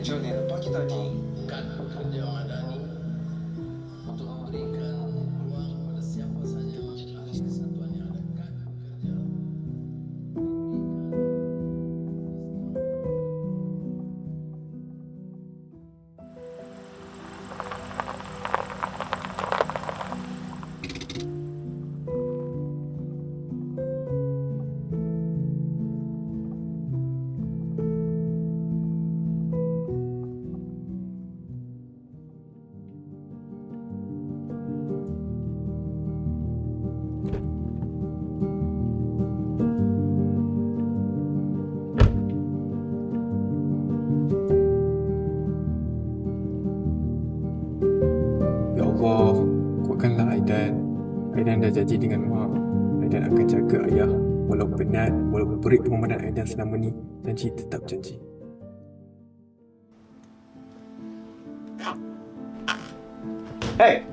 Encik ni, pagi tadi Kan kerja yang ada ni untuk memberikan ruang kepada siapa saja ahli kesatuan yang ada kan kerja. Ya Allah, kuatkanlah Aidan. Aidan dah janji dengan Mak. Aidan akan jaga ayah. Walaupun penat, walaupun berat pengorbanan Aidan selama ni, janji tetap janji. Hei,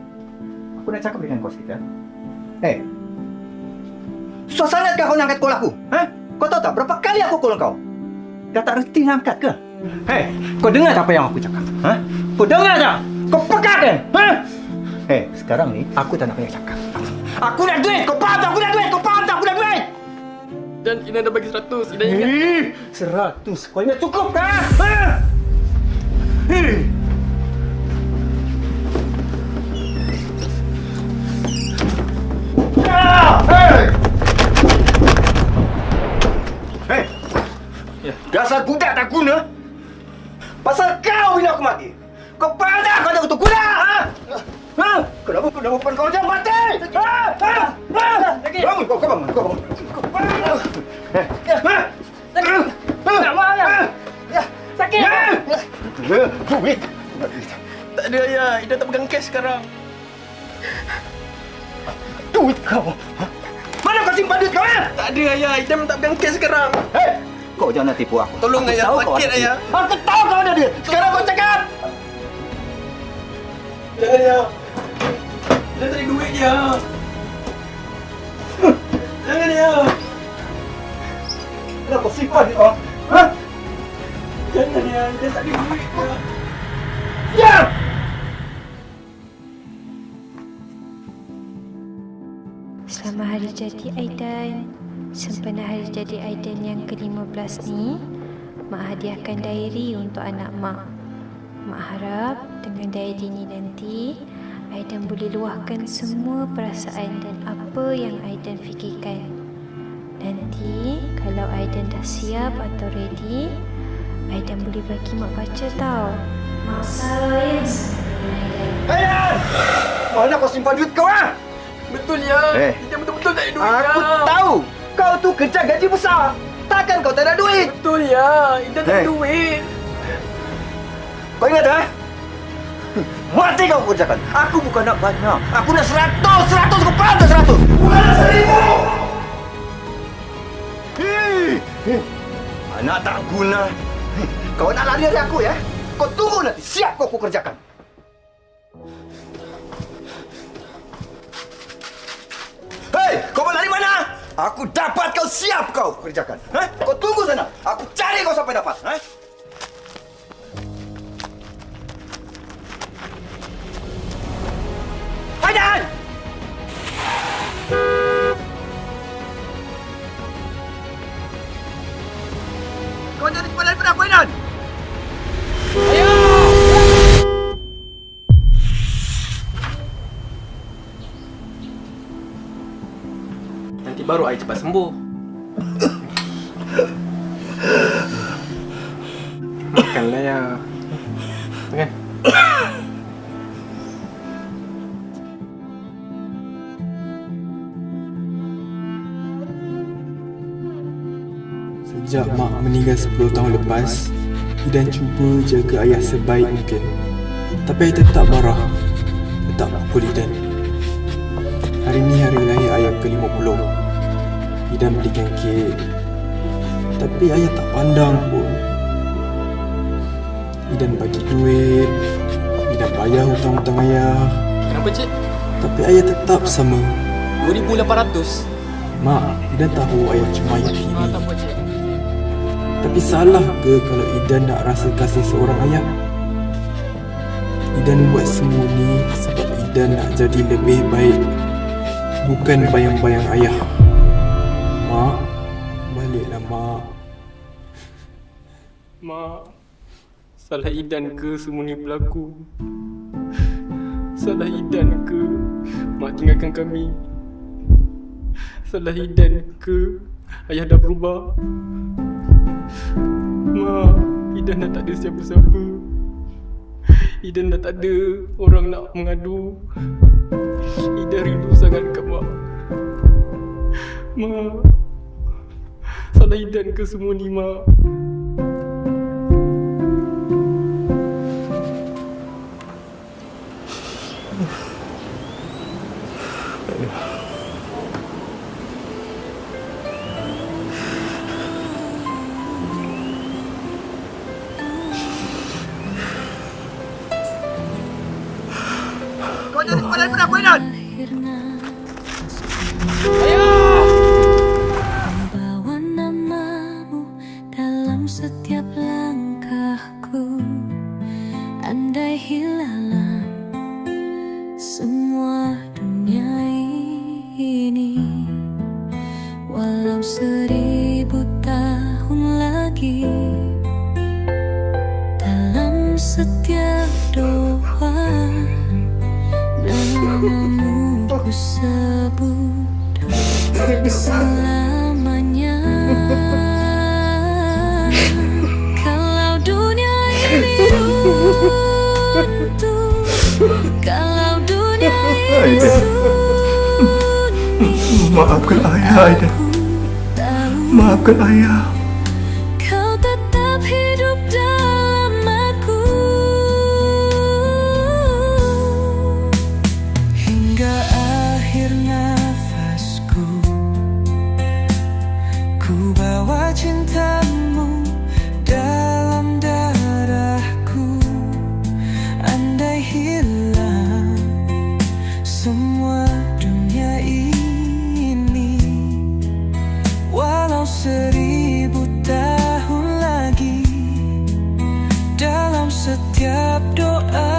aku nak cakap dengan kau sikit. Hei, susah sangat kau nak angkat call aku? Ha? Kau tahu tak berapa kali aku call kau? Dah tak reti nak angkat ke? Hei, kau dengar tak apa yang aku cakap? Ha? Kau dengar tak? Kau peka kan? Ha? Hei, sekarang ni aku tak nak banyak cakap. Aku nak duit, kau faham tak? Aku nak duit, kau faham tak? Aku nak duit! Dan Ina dah bagi 100. Ina ingat. 100, kau ingat cukup kah? Ha? Hei! Hei! Dasar budak tak guna. Pasal kau bila aku mati. Kau pandai kau tak untuk guna, ha? Ha? Kenapa bukan kau jangan mati? Ha? Ha? Ha? Bangun, kau bangun, kau bangun. Kau bangun. Ha? Tak mau ayah. Ya, Sakit. duit. Tak ada ayah. Ina tak pegang cash sekarang. Duit kau. Ha? Mana kau simpan duit kau, ha? Tak ada ayah. Ina tak pegang cash sekarang. Hei! Kau jangan tipu aku. Tolong, Aku ayah. tahu kau Sakit, ada ayah. duit. Aku tahu kau ada duit. Sekarang kau cakap. Jangan ayah. Ina tak ada duit je. Jangan ayah. Kenapa kau simpan duit kau? Ha? Jangan ayah. Ina tak ada duit je. Ya! Selamat hari jadi Aidan. Sempena hari jadi Aidan yang ke-15 ni, Mak hadiahkan diary untuk anak Mak. Mak harap dengan diary ni nanti, Aidan boleh luahkan semua perasaan dan apa yang Aidan fikirkan. Nanti, kalau Aidan dah siap atau ready, Aidan boleh bagi Mak baca tau. Mak sayang sama Aidan. Aidan! Mana kau simpan duit kau, ha? Betul ya. Eh. Ina betul-betul tak ada duit. Aku ya. tahu. Kau tu kerja gaji besar. Takkan kau tak ada duit? Betul ya. Ina tak ada Eh. duit. Kau ingat, ha? Mati kau kerjakan. Aku bukan nak banyak. Aku nak 100. Kau faham tak 100? Bukan 1000. Anak tak guna. Kau nak lari dari aku, ya? Kau tunggu nanti. Siap kau kerjakan. Hei, kau mau lari mana? Aku dapat kau siap kau kerjakan. Ha? Kau tunggu sana. Aku cari kau sampai dapat. Ha? Aidan! Kau jadi kepala daripada aku, Aidan! Nanti baru I cepat sembuh. Makanlah ya. Makan. Sejak Mak meninggal 10 tahun lepas, Aidan cuba jaga ayah sebaik mungkin. Tapi ayah tetap marah, tetap pukul Aidan. Hari ni hari lahir ayah ke-50. Aidan belikan kek, tapi ayah tak pandang pun. Aidan bagi duit, Aidan bayar hutang-hutang ayah, Kenapa cik? tapi ayah tetap sama. 2,800. Mak, Aidan tahu ayah cuma ayah Tak tiri. apa cik. Tapi salah ke kalau Idan nak rasa kasih seorang ayah? Idan buat semua ni sebab Idan nak jadi lebih baik, bukan bayang-bayang ayah. Mak, baliklah Mak. Mak, salah Idan ke semua ni berlaku? Salah Idan ke Mak tinggalkan kami? Salah Idan ke ayah dah berubah? Mak, Idan dah tak ada siapa-siapa. Idan dah tak ada orang nak mengadu. Idan rindu sangat dekat Mak. Mak, salah Idan ke semua ni Mak? Kau jadi kepala daripada aku, Idan! Bawa namamu dalam setiap langkahku. Andai hilang semua dunia ini, walau 1000 tahun lagi, dalam setiap doa namamu ku sebut selamanya. Kalau dunia ini runtuh, kalau dunia ini sunyi, Maafkan ayah, Aida. Maafkan ayah. kau tetap hidup dalam aku. Hingga akhir nafasku, ku bawa cintamu dalam darahku. Andai hilang semua dunia ini, walau 1000 tahun lagi, dalam setiap doa